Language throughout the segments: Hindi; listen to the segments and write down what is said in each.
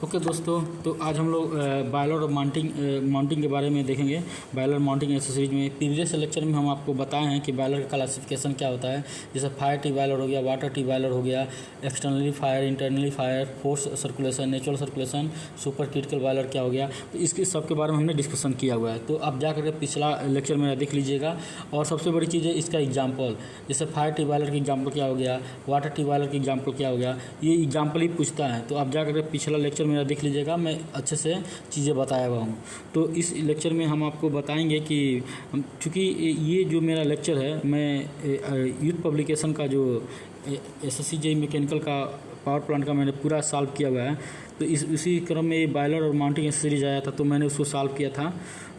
ओके दोस्तों, तो आज हम लोग बॉयलर और माउंटिंग के बारे में देखेंगे। बॉयलर माउंटिंग एक्सेसरीज में प्रीवियस लेक्चर में हम आपको बताए हैं कि बॉयलर का क्लासिफिकेशन क्या होता है। जैसे फायर टी बॉयलर हो गया, वाटर टी बॉयलर हो गया, externally fire, internally fire, force circulation, natural circulation, super critical boiler क्या हो गया। तो इसके सब के बारे में हमने डिस्कशन किया हुआ है। तो आप जा करके पिछला लेक्चर मेरा देख लीजिएगा। और सबसे बड़ी चीज़ है इसका एग्जाम्पल, जैसे फायर टी बॉयलर की एग्जाम्पल क्या हो गया, वाटर टी बॉयलर की एग्जाम्पल क्या हो गया, ये एग्जाम्पल ही पूछता है। तो आप जा करके पिछला लेक्चर मेरा देख लीजिएगा, मैं अच्छे से चीज़ें बताया हुआ हूँ। तो इस लेक्चर में हम आपको बताएंगे कि चूँकि ये जो मेरा लेक्चर है, मैं यूथ पब्लिकेशन का जो एसएससी जेईई मैकेनिकल का पावर प्लांट का मैंने पूरा सॉल्व किया हुआ है। तो उसी क्रम में ये बॉयलर और माउंटिंग एक्सेसरीज आया था, तो मैंने उसको सॉल्व किया था।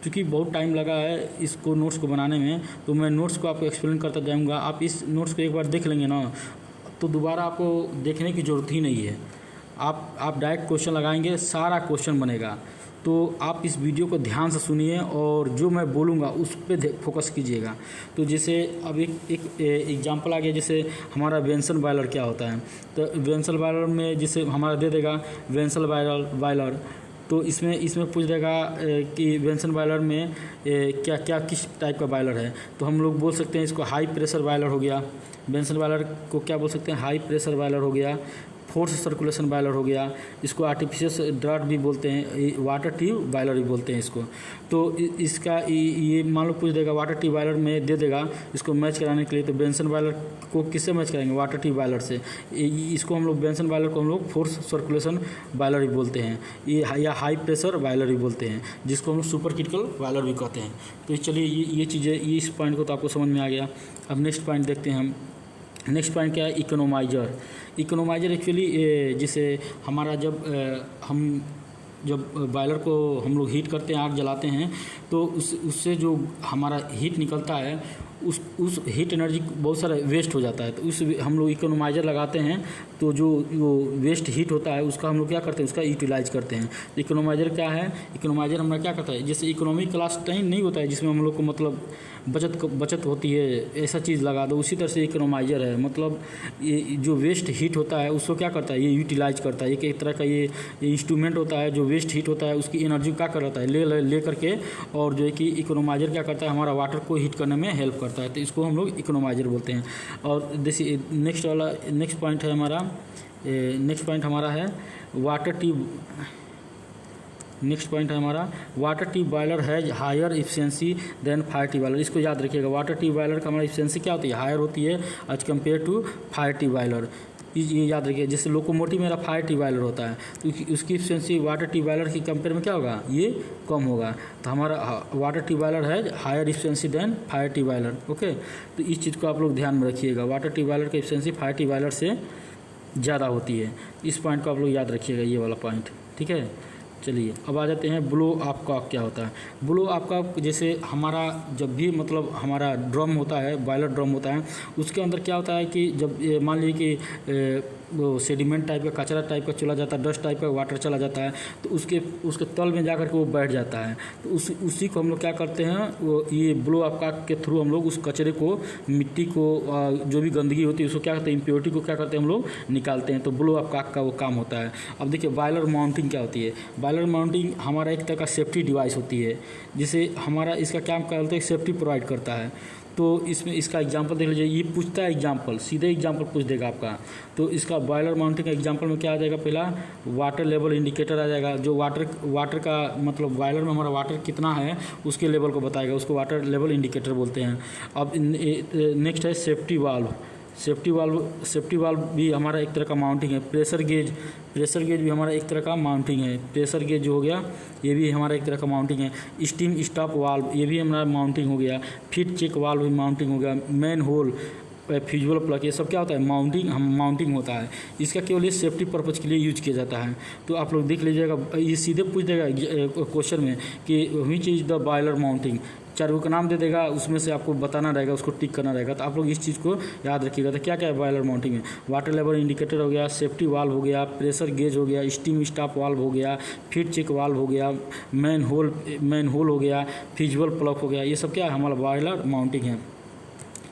क्योंकि बहुत टाइम लगा है इसको नोट्स को बनाने में, तो मैं नोट्स को आपको एक्सप्लेन करता जाऊँगा। आप इस नोट्स को एक बार देख लेंगे ना, तो दोबारा आपको देखने की ज़रूरत ही नहीं है। आप डायरेक्ट क्वेश्चन लगाएंगे, सारा क्वेश्चन बनेगा। तो आप इस वीडियो को ध्यान से सुनिए और जो मैं बोलूँगा उस पर फोकस कीजिएगा। तो जैसे अब एक एग्जांपल आ गया, जैसे हमारा वेंसल बॉयलर क्या होता है। तो वेंसल बॉयलर में जैसे हमारा दे देगा वेंसल बॉयलर, तो इसमें पूछ देगा कि वेंसल बॉयलर में क्या क्या किस टाइप का बॉयलर है। तो हम लोग बोल सकते हैं इसको हाई प्रेशर बॉयलर हो गया। वेंसल बॉयलर को क्या बोल सकते हैं, हाई प्रेशर बॉयलर हो गया। फोर्स सर्कुलेशन बॉयलर हो गया, इसको आर्टिफिशियल ड्राफ्ट भी बोलते हैं, वाटर ट्यूब बॉयलर भी बोलते हैं इसको। तो इसका ये मान लो पूछ देगा वाटर ट्यूब बॉयलर में दे देगा इसको मैच कराने के लिए। तो बेंसन बॉयलर को किससे मैच कराएंगे, वाटर ट्यूब बॉयलर से। इसको हम लोग बेंसन बॉयलर को हम लोग फोर्स सर्कुलेशन बॉयलर भी बोलते हैं, ये या हाई प्रेशर बॉयलर भी बोलते हैं, जिसको हम लोग सुपर क्रिटिकल बॉयलर भी कहते हैं। तो चलिए ये चीज़ें, इस पॉइंट को तो आपको समझ में आ गया। अब नेक्स्ट पॉइंट देखते हैं हम। नेक्स्ट पॉइंट क्या है, इकोनोमाइजर। इकोनोमाइजर एक्चुअली जैसे हमारा हम जब बॉयलर को हम लोग हीट करते हैं, आग जलाते हैं, तो उससे जो हमारा हीट निकलता है, उस हीट एनर्जी बहुत सारा वेस्ट हो जाता है। तो उस हम लोग इकोनोमाइजर लगाते हैं, तो जो वेस्ट हीट होता है उसका हम लोग क्या करते हैं, उसका यूटिलाइज करते हैं। तो इकोनोमाइजर क्या है, इकोनोमाइजर हमारा क्या करता है, जैसे इकोनॉमी क्लास टाइम नहीं होता है जिसमें हम लोग को मतलब बचत होती है, ऐसा चीज़ लगा दो, उसी तरह से इकोनोमाइजर है। मतलब ये जो वेस्ट हीट होता है उसको क्या करता है, ये यूटिलाइज करता है। एक तरह का ये इंस्ट्रूमेंट होता है, जो वेस्ट हीट होता है उसकी एनर्जी क्या करता है, ले करके, और जो है कि इकोनोमाइजर क्या करता है, हमारा वाटर को हीट करने में हेल्प करता है। तो इसको हम लोग इकोनोमाइजर बोलते हैं। और जैसे नेक्स्ट पॉइंट हमारा है वाटर ट्यूब। नेक्स्ट पॉइंट है हमारा water tube boiler has higher efficiency than fire tube boiler. इसको याद रखिएगा, वाटर ट्यूब बॉयलर का हमारा इफिशिएंसी क्या होती है, हायर होती है as compare to fire tube boiler. ये याद रखिए। जैसे लोकोमोटिव मेरा फायर ट्यूब बॉयलर होता है, तो उसकी इफिशिएंसी वाटर ट्यूब बॉयलर की कंपेयर में क्या होगा, ये कम होगा। तो हमारा वाटर ट्यूब बॉयलर है higher efficiency than fire tube boiler. Okay, तो इस चीज़ को आप लोग ध्यान में रखिएगा, वाटर ट्यूब बॉयलर की इफिशिएंसी फायर ट्यूब बॉयलर से ज़्यादा होती है। इस पॉइंट को आप लोग याद रखिएगा, ये वाला पॉइंट। ठीक है, चलिए अब आ जाते हैं ब्लो ऑफ कॉक क्या होता है। ब्लो ऑफ कॉक जैसे हमारा जब भी मतलब हमारा ड्रम होता है, बॉयलर ड्रम होता है, उसके अंदर क्या होता है कि जब मान लीजिए कि वो सेडिमेंट टाइप का, कचरा टाइप का चला जाता है, डस्ट टाइप का वाटर चला जाता है, तो उसके तल में जाकर के वो बैठ जाता है। तो उसी को हम लोग क्या करते हैं, वो ये ब्लो ऑफ कॉक के थ्रू हम लोग उस कचरे को, मिट्टी को, जो भी गंदगी होती है उसको क्या करते हैं, इम्प्योरिटी को क्या करते हैं हम लोग निकालते हैं। तो ब्लो ऑफ कॉक का वो काम होता है। अब देखिए बॉयलर माउंटिंग क्या होती है। बॉयलर माउंटिंग हमारा एक तरह का सेफ्टी डिवाइस होती है, जिसे हमारा इसका काम क्या होता है, सेफ्टी प्रोवाइड करता है। तो इसमें इसका एग्जांपल देख लीजिए, ये पूछता है एग्जांपल, सीधे एग्जांपल पूछ देगा आपका। तो इसका बॉयलर माउंटिंग का एग्जांपल में क्या आ जाएगा, पहला वाटर लेवल इंडिकेटर आ जाएगा, जो वाटर का मतलब बॉयलर में हमारा वाटर कितना है उसके लेवल को बताएगा, उसको वाटर लेवल इंडिकेटर बोलते हैं। अब नेक्स्ट है सेफ्टी वाल्व। सेफ्टी वाल्व भी हमारा एक तरह का माउंटिंग है। प्रेशर गेज भी हमारा एक तरह का माउंटिंग है। प्रेशर गेज जो हो गया ये भी हमारा एक तरह का माउंटिंग है। स्टीम स्टॉप वाल्व ये भी हमारा माउंटिंग हो गया। फिट चेक वाल्व भी माउंटिंग हो गया। मैन होल, फ्यूजल प्लग, ये सब क्या होता है, माउंटिंग होता है। इसका केवल ये सेफ्टी पर्पज़ के लिए यूज किया जाता है। तो आप लोग देख लीजिएगा, ये सीधे पूछ देगा क्वेश्चन में कि which is the boiler mounting, 4 का नाम दे देगा, उसमें से आपको बताना रहेगा, उसको टिक करना रहेगा। तो आप लोग इस चीज़ को याद रखिएगा। तो क्या क्या है बॉयलर माउंटिंग में, वाटर लेवल इंडिकेटर हो गया, सेफ्टी वाल्व हो गया, प्रेशर गेज हो गया, स्टीम स्टॉप वाल्व हो गया, फीड चेक वाल्व हो गया, मैन होल हो गया, फ्यूजल प्लग हो गया। ये सब क्या है, हमारा बॉयलर माउंटिंग है।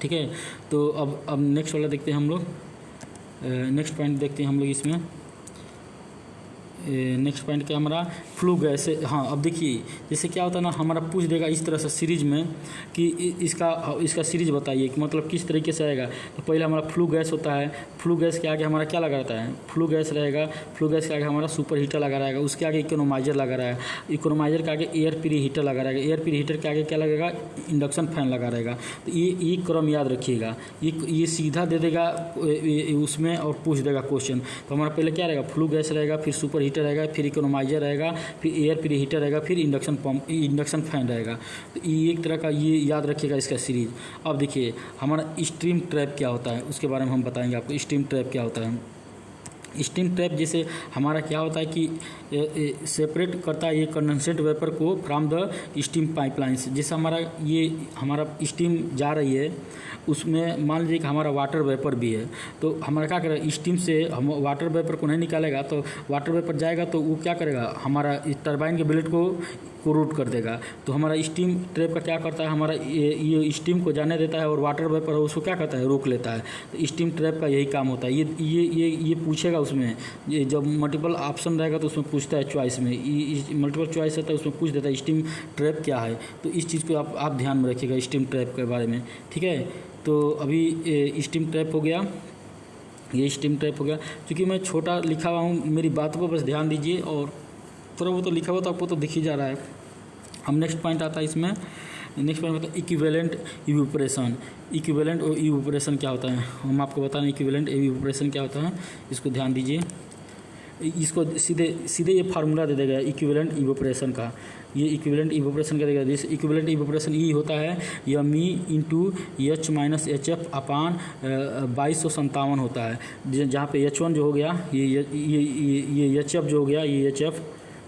ठीक है, तो अब नेक्स्ट वाला देखते हैं हम लोग। नेक्स्ट पॉइंट देखते हैं हम लोग इसमें। नेक्स्ट पॉइंट क्या हमारा फ्लू गैस है। हाँ, अब देखिए जैसे क्या होता है ना, हमारा पूछ देगा इस तरह से सीरीज में कि इसका सीरीज बताइए कि मतलब किस तरीके से आएगा। तो पहले हमारा फ्लू गैस होता है, फ्लू गैस के आगे हमारा क्या लगा रहता है, फ्लू गैस रहेगा, फ्लू गैस के आगे हमारा सुपर हीटर लगा रहेगा, उसके आगे इकोनोमाइजर लगा रहेगा, इकोनोमाइजर के आगे एयर प्री हीटर लगा रहेगा, एयर प्री हीटर के आगे क्या लगेगा, इंडक्शन फैन लगा रहेगा। तो ये क्रम याद रखिएगा, ये सीधा दे देगा उसमें और पूछ देगा क्वेश्चन। तो हमारा पहले क्या रहेगा, फ्लू गैस रहेगा, फिर सुपर हीटर रहेगा, फिर इकोनोमाइजर रहेगा, फिर एयर प्री हीटर रहेगा, फिर इंडक्शन फैन रहेगा। तो ये एक तरह का ये याद रखिएगा इसका सीरीज। अब देखिए हमारा स्टीम ट्रैप क्या होता है, उसके बारे में हम बताएंगे आपको। स्टीम ट्रैप क्या होता है, स्टीम ट्रैप जैसे हमारा क्या होता है कि सेपरेट करता है ये कंडेंसेट वेपर को फ्रॉम द स्टीम पाइपलाइंस। जैसे हमारा स्टीम जा रही है, उसमें मान लीजिए कि हमारा वाटर वेपर भी है, तो हमारा क्या करेगा, स्टीम से हम वाटर वेपर को नहीं निकालेगा, तो वाटर वेपर जाएगा तो वो क्या करेगा, हमारा टरबाइन के ब्लेड को रूट कर देगा। तो हमारा स्टीम ट्रैप का क्या करता है, हमारा ये स्टीम को जाने देता है और वाटर वेपर है उसको क्या करता है, रोक लेता है। तो स्टीम ट्रैप का यही काम होता है। ये पूछेगा उसमें, ये जब मल्टीपल ऑप्शन रहेगा तो उसमें पूछता है चॉइस में, मल्टीपल चॉइस रहता है उसमें पूछ देता है स्टीम ट्रैप क्या है। तो इस चीज़ को आप ध्यान में रखिएगा स्टीम ट्रैप के बारे में, ठीक है। तो अभी स्टीम ट्रैप हो गया, ये स्टीम ट्रैप हो गया। क्योंकि मैं छोटा लिखा हुआ हूँ, मेरी बातों पर बस ध्यान दीजिए, और थोड़ा वो तो लिखा हुआ तो आपको तो दिख ही जा रहा है। हम नेक्स्ट पॉइंट आता है इसमें, नेक्स्ट पॉइंट होता है इक्विवेलेंट इवेपोरेशन। इक्विवेलेंट और इवेपोरेशन क्या होता है, हम आपको बता रहे हैं इक्विवेलेंट इवेपोरेशन क्या होता है, इसको ध्यान दीजिए। इसको सीधे ये फार्मूला दे देगा इक्विवेलेंट इवेपोरेशन का, ये इक्विवेलेंट इवेपोरेशन का देगा। जैसे इक्विवेलेंट इवेपोरेशन ई होता है M E into H minus H F upon 2257 होता है, जहाँ पे H1 जो हो गया, ये एच एफ जो हो गया, ये एच एफ,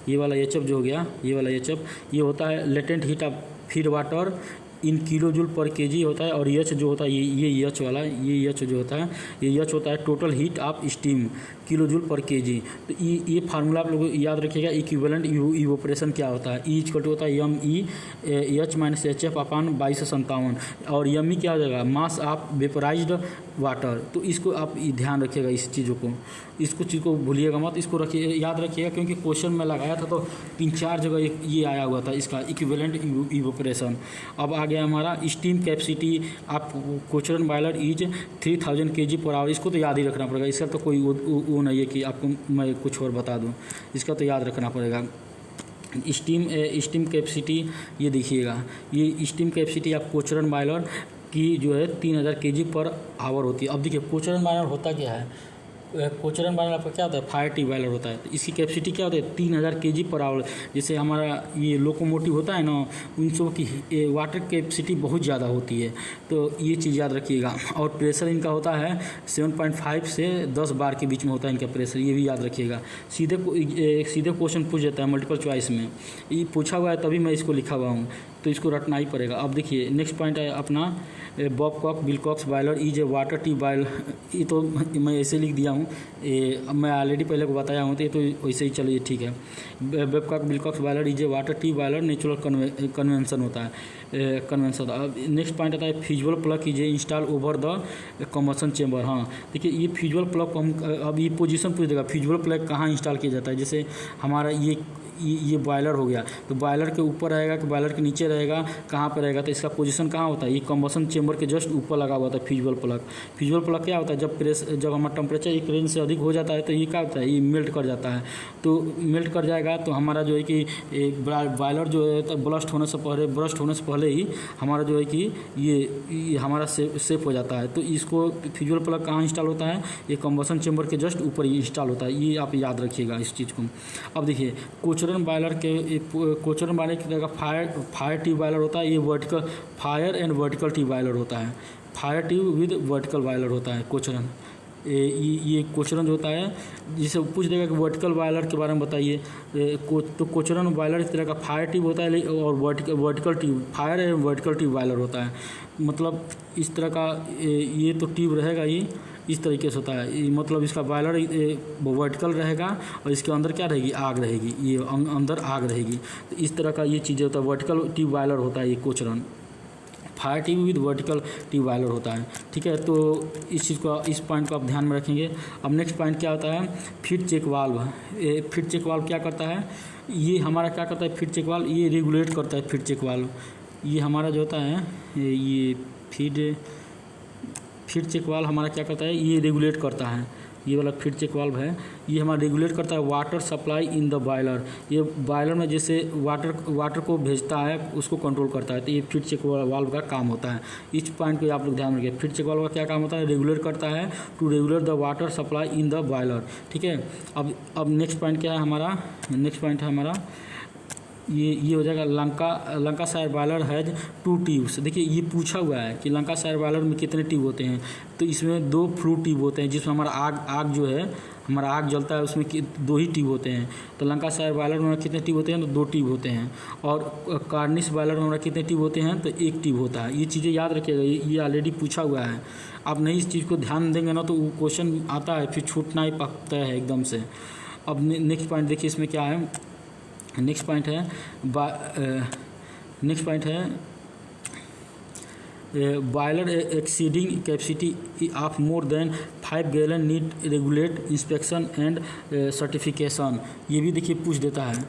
ये वाला एच एफ जो हो गया, ये वाला एच एफ, ये होता है latent heat of feed water in kilo joule पर केजी होता है। और एच जो होता है, ये एच वाला, ये एच जो होता है, ये एच होता है total heat of steam kilo joule पर केजी। तो ये फार्मूला आप लोग याद रखिएगा। इक्विवेलेंट इवेपोरेशन क्या होता है, ई इक्वल टू होता है M E H minus H F upon 2257, और यम ई क्या हो जाएगा, मास ऑफ वेपराइज्ड वाटर। तो इसको आप ध्यान रखिएगा, इस चीज़ों को, इसको चीज़ को भूलिएगा मत, इसको रखिए, याद रखिएगा, क्योंकि क्वेश्चन में लगाया था तो 3-4 जगह ये आया हुआ था इसका इक्विवेलेंट इवेपोरेशन। अब आ गया हमारा steam capacity of Cochran boiler is 3000 kg per hour. इसको तो याद ही रखना पड़ेगा, इसका तो कोई वो नहीं है कि आपको मैं कुछ और बता दूं, इसका तो याद रखना पड़ेगा। स्टीम कैपेसिटी ये देखिएगा, ये steam capacity of Cochran boiler की जो है 3000 kg पर आवर होती है। अब देखिए कोचरन बॉयलर होता क्या है, कोचरन बॉयलर आपका क्या होता है, फायर टी बॉयलर होता है। तो इसकी कैपेसिटी क्या होती है, 3000 kg पर आवर। जैसे हमारा ये लोकोमोटिव होता है ना, उन सब की वाटर कैपेसिटी बहुत ज़्यादा होती है, तो ये चीज़ याद रखिएगा। और प्रेशर इनका होता है 7.5 से 10 बार के बीच में होता है इनका प्रेशर, ये भी याद रखिएगा। सीधे क्वेश्चन पूछ देता है मल्टीपल चॉइस में, ये पूछा हुआ है तभी मैं इसको लिखा हुआ हूँ, तो इसको रटना ही पड़ेगा। अब देखिए नेक्स्ट पॉइंट है अपना Babcock Wilcox boiler is a water tube boil. ये तो मैं ऐसे लिख दिया हूँ, मैं ऑलरेडी पहले को बताया हूँ, तो ये तो वैसे ही चलिए ठीक है। Babcock Wilcox boiler is a water tube boiler, natural convention होता है, कन्वेंशन। अब नेक्स्ट पॉइंट आता है fusible plug is install over the combustion chamber. हाँ देखिए, ये फ्यूजल प्लग को हम अब ये पोजीशन पूछ देगा, फ्यूजल प्लग कहाँ इंस्टॉल किया जाता है। जैसे हमारा ये बॉयलर हो गया, तो बॉयलर के ऊपर रहेगा कि बॉयलर के नीचे रहेगा, कहाँ पे रहेगा, तो इसका पोजीशन कहाँ होता है, ये कम्बसन चेंबर के जस्ट ऊपर लगा हुआ था फ्यूजल प्लग। फ्यूजल प्लग क्या होता है, जब हमारा टेम्परेचर एक रेंज से अधिक हो जाता है तो ये क्या होता है, ये मेल्ट कर जाता है। तो मेल्ट कर जाएगा तो हमारा जो है कि बॉयलर जो है तो ब्रस्ट होने से पहले ही हमारा जो है कि ये हमारा सेफ हो जाता है। तो इसको फ्यूजल प्लग कहाँ इंस्टॉल होता है, ये कम्बसन चेंबर के जस्ट ऊपर ही इंस्टॉल होता है, ये आप याद रखिएगा इस चीज़ को। अब देखिए कोचरन बॉयलर की जगह फायर ट्यूब बॉयलर होता है, ये vertical fire and vertical tube boiler होता है, fire tube with vertical boiler होता है कोचरन। ये कोचरन जो होता है, जिसे पूछ देगा कि वर्टिकल बॉयलर के बारे में बताइए, तो कोचरन बॉयलर इस तरह का फायर ट्यूब होता है और vertical tube, fire and vertical tube boiler होता है। मतलब इस तरह का ये तो ट्यूब रहेगा, ये इस तरीके से होता है, मतलब इसका बॉयलर वर्टिकल रहेगा और इसके अंदर क्या रहेगी, आग रहेगी, ये अंदर आग रहेगी। तो इस तरह का ये चीज़ें होता है, वर्टिकल ट्यूब बॉयलर होता है ये Cochran. Fire tube with vertical tube boiler होता है। ठीक है, तो इस चीज़ को, इस पॉइंट को आप ध्यान में रखेंगे। अब नेक्स्ट पॉइंट क्या होता है, feed check valve. Feed check valve क्या करता है, ये हमारा क्या करता है, फीड चेक वाल्व ये रेगुलेट करता है। फीड चेक वाल्व ये हमारा जो होता है, ये फीड चेक वाल्व हमारा क्या करता है, ये रेगुलेट करता है। ये वाला फीड चेक वाल्व है, ये हमारा रेगुलेट करता है water supply in the boiler. ये बॉयलर में जैसे वाटर को भेजता है उसको कंट्रोल करता है, तो ये फीड चेक वाल्व का काम होता है। इस पॉइंट को आप लोग ध्यान रखिए। फीड चेक वाल्व का क्या काम होता है, रेगुलेट करता है to regulate the water supply in the boiler. ठीक है, अब नेक्स्ट पॉइंट क्या है हमारा, नेक्स्ट पॉइंट है हमारा ये हो जाएगा लंकाशायर बॉयलर हैज़ 2 ट्यूब्स। देखिए ये पूछा हुआ है कि लंकाशायर बॉयलर में कितने ट्यूब होते हैं, तो इसमें 2 फ्लू ट्यूब होते हैं, जिसमें हमारा आग जो है, हमारा आग जलता है उसमें 2 ही ट्यूब होते हैं। तो लंकाशायर बॉयलर में कितने ट्यूब होते हैं, तो 2 ट्यूब होते हैं। और कार्निश बॉयलर में हमारा कितने ट्यूब होते हैं, तो 1 ट्यूब होता है। ये चीज़ें याद रखिएगा, ये ऑलरेडी पूछा हुआ है। आप नहीं इस चीज़ को ध्यान देंगे ना तो वो क्वेश्चन आता है फिर छूटना ही पकता है एकदम से। अब नेक्स्ट पॉइंट देखिए इसमें क्या है, नेक्स्ट पॉइंट है boiler exceeding capacity of more than 5 gallon need regulate inspection and certification. ये भी देखिए पूछ देता है।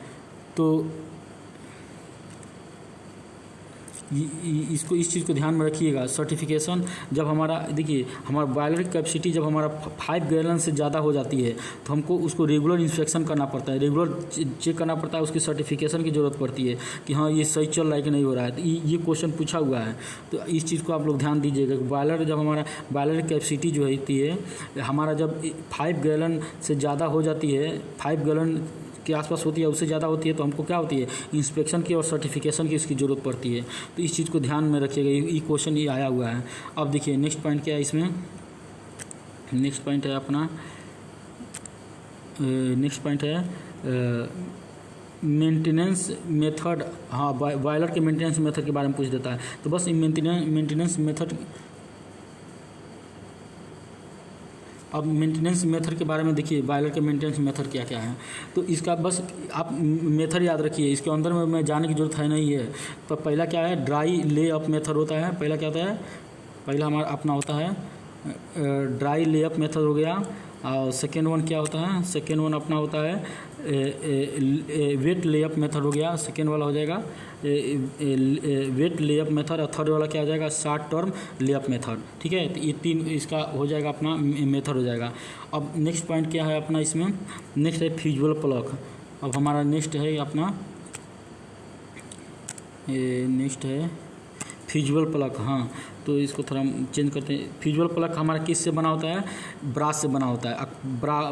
तो इसको, इस चीज़ को ध्यान में रखिएगा। सर्टिफिकेशन जब हमारा, देखिए हमारा बॉयलर की कैपेसिटी जब हमारा 5 गैलन से ज़्यादा हो जाती है तो हमको उसको रेगुलर इंस्पेक्शन करना पड़ता है, रेगुलर चेक करना पड़ता है, उसकी सर्टिफिकेशन की ज़रूरत पड़ती है कि हाँ ये सही चल रहा है कि नहीं हो रहा है। तो ये क्वेश्चन पूछा हुआ है, तो इस चीज़ को आप लोग ध्यान दीजिएगा। बॉयलर जब हमारा बॉयलर की कैपेसिटी जो होती है हमारा जब 5 गैलन से ज़्यादा हो जाती है, 5 गैलन के आसपास होती है, उससे ज़्यादा होती है, तो हमको क्या होती है, इंस्पेक्शन की और सर्टिफिकेशन की इसकी ज़रूरत पड़ती है। तो इस चीज़ को ध्यान में रखिएगा, ये क्वेश्चन ये आया हुआ है। अब देखिए नेक्स्ट पॉइंट क्या है इसमें, नेक्स्ट पॉइंट है अपना, नेक्स्ट पॉइंट है मेंटेनेंस मेथड। हाँ, बॉयलर के मेंटेनेंस मेथड के बारे में पूछ देता है। तो बस मेंटेनेंस मेथड, अब मेंटेनेंस मेथड के बारे में देखिए, बॉयलर के मेंटेनेंस मेथड क्या क्या है। तो इसका बस आप मेथड याद रखिए, इसके अंदर में जाने की जरूरत है नहीं है। तो पहला क्या है, ड्राई ले अप मेथड होता है। पहला क्या होता है, पहला हमारा अपना होता है ड्राई ले अप मेथड हो गया। और सेकेंड वन क्या होता है, सेकेंड वन अपना होता है वेट लेअप मेथड हो गया, सेकेंड वाला हो जाएगा वेट लेअप मेथड, और थर्ड वाला क्या हो जाएगा, शॉर्ट टर्म लेअप मेथड। ठीक है, तो ये 3 इसका हो जाएगा अपना मेथड हो जाएगा। अब नेक्स्ट पॉइंट क्या है अपना इसमें, नेक्स्ट है फ्यूजुअल प्लग। अब हमारा नेक्स्ट है अपना, नेक्स्ट है फ्यूजुअल प्लग। हाँ, तो इसको थोड़ा चेंज करते हैं। फ्यूजुअल प्लग हमारा किस से बना होता है, ब्रास से बना होता है।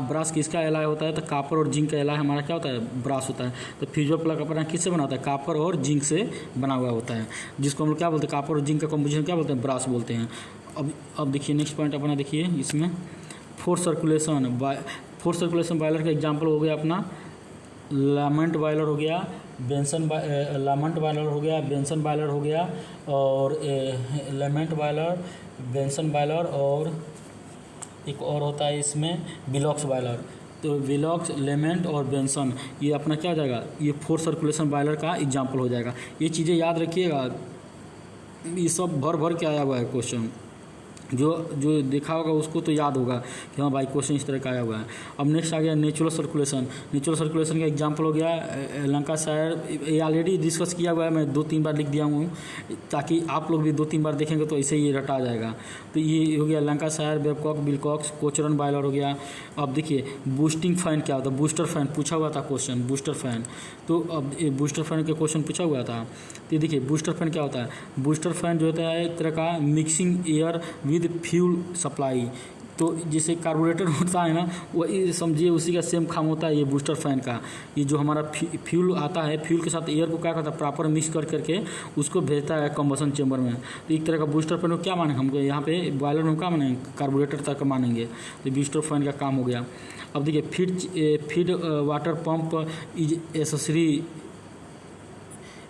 ब्रास किसका एलाय होता है, तो कापर और जिंक का एलाय हमारा क्या होता है, ब्रास होता है। तो फ्यूजुअल प्लग अपना किस से बना होता है, कापर और जिंक से बना हुआ होता है, जिसको हम लोग क्या बोलते हैं, कापर और जिंक का कॉम्बिनेशन क्या बोलते हैं, ब्रास बोलते हैं। अब देखिए नेक्स्ट पॉइंट अपना, देखिए इसमें फोर्स सर्कुलेशन बॉयलर का एग्जाम्पल हो गया अपना लामंट बॉयलर हो गया, लामंट बॉयलर हो गया, बेंसन बॉयलर हो गया, और लेमेंट बॉयलर, बेंसन बॉयलर, और एक और होता है इसमें विलॉक्स बॉयलर। तो विलॉक्स, लेमेंट और बेंसन ये अपना क्या हो जाएगा, ये फोर्स सर्कुलेशन बॉयलर का एग्जाम्पल हो जाएगा। ये चीज़ें याद रखिएगा, ये सब भर के आया हुआ है क्वेश्चन। जो देखा होगा उसको तो याद होगा कि हाँ भाई क्वेश्चन इस तरह का आया हुआ है। अब नेक्स्ट आ गया नेचुरल सर्कुलेशन। नेचुरल सर्कुलेशन का एग्जांपल हो गया लंकाशायर, ये ऑलरेडी डिस्कस किया हुआ है, मैं 2-3 बार लिख दिया हूँ ताकि आप लोग भी 2-3 बार देखेंगे तो ऐसे ही रटा जाएगा। तो ये हो गया Lancashire, Babcock, Wilcox, Cochran boiler हो गया। अब देखिए बूस्टिंग फैन क्या होता है, बूस्टर फैन पूछा हुआ था क्वेश्चन, बूस्टर फैन। तो अब बूस्टर फैन का क्वेश्चन पूछा हुआ था। तो देखिए बूस्टर फैन क्या होता है, बूस्टर फैन जो होता है एक तरह का mixing air with fuel supply. तो जैसे कार्बोरेटर होता है ना, वो समझिए उसी का सेम काम होता है ये बूस्टर फैन का। ये जो हमारा फ्यूल आता है, फ्यूल के साथ एयर को क्या करता है, प्रॉपर मिक्स करके उसको भेजता है कंबसन चेंबर में। तो एक तरह का बूस्टर फैन को क्या मानेंगे हमको, यहाँ पे बॉयलर में क्या मानेंगे, कार्बोरेटर तक मानेंगे। तो बूस्टर फैन का काम हो गया। अब देखिए feed water pump is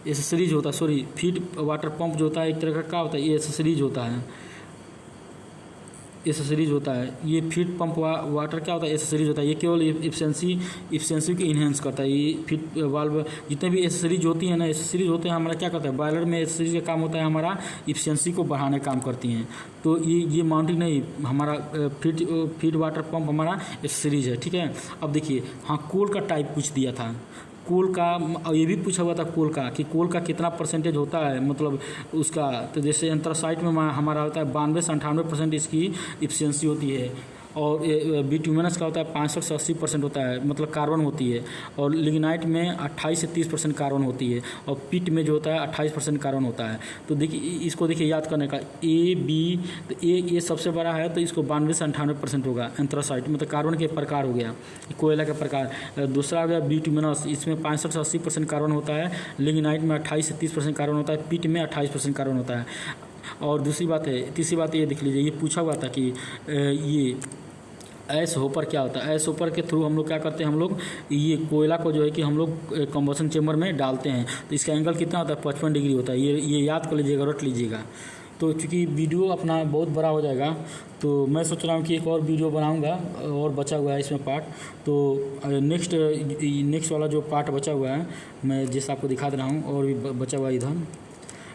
accessories होता है, सॉरी फीड वाटर पंप जो होता है एक तरह का क्या होता है, ये एसेसरीज होता है। एसेसरीज होता है। ये फीड पंप वाटर क्या होता है, एसेसरीज होता है। ये केवल इफिशिएंसी को इन्हेंस करता है। ये फीड वाल्व जितने भी एसेसरीज होती हैं ना, एसेसरीज होते हैं हमारा क्या करता है, बॉयलर में एसेसरीज का काम होता है हमारा इफिशिएंसी को बढ़ाने का काम करती हैं। तो ये माउंटिंग नहीं, हमारा फीड वाटर पंप हमारा एसेसरीज है, ठीक है। अब देखिए, हाँ कोल का टाइप पूछ दिया था, कोल का, और ये भी पूछा हुआ था कोल का कि कोल का कितना परसेंटेज होता है, मतलब उसका। तो जैसे एंथ्रासाइट में हमारा होता है 92 से 98% इसकी इफिशिएंसी होती है, और बिट्यूमिनस का होता है 65 से 80% होता है, मतलब कार्बन होती है। और लिग्नाइट में 28 से 30% कार्बन होती है, और पिट में जो होता है 28% कार्बन होता है। तो देखिए इसको देखिए याद करने का, ए बी, तो ए सबसे बड़ा है तो इसको 92 से 98% होगा एंथ्रासाइट, मतलब कार्बन के प्रकार हो गया, कोयला का प्रकार। दूसरा हो गया बिट्यूमिनस, इसमें 65 से 80% कार्बन होता है। लिग्नाइट में 28 से 30% कार्बन होता है, पिट में 28% कार्बन होता है। और तीसरी बात ये देख लीजिए, ये पूछा हुआ था कि ये ऐश होपर क्या होता है। ऐश होपर के थ्रू हम लोग क्या करते हैं, हम लोग ये कोयला को जो है कि हम लोग कंबसन चेम्बर में डालते हैं, तो इसका एंगल कितना होता है, 55 डिग्री होता है। ये याद कर लीजिएगा, रट लीजिएगा। तो चूँकि वीडियो अपना बहुत बड़ा हो जाएगा, तो मैं सोच रहा हूँ कि एक और वीडियो बनाऊँगा, और बचा हुआ है इसमें पार्ट। तो नेक्स्ट वाला जो पार्ट बचा हुआ है मैं जैसे आपको दिखा दे रहा हूँ, और भी बचा हुआ है इधर।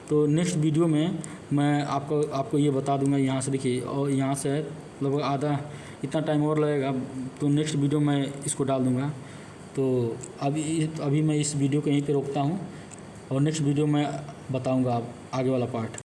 तो नेक्स्ट वीडियो में मैं आपको ये बता दूंगा। यहाँ से देखिए, और यहाँ से लगभग आधा इतना टाइम और लगेगा, तो नेक्स्ट वीडियो में इसको डाल दूंगा। तो अभी मैं इस वीडियो को यहीं पे रोकता हूँ, और नेक्स्ट वीडियो में बताऊंगा आगे वाला पार्ट।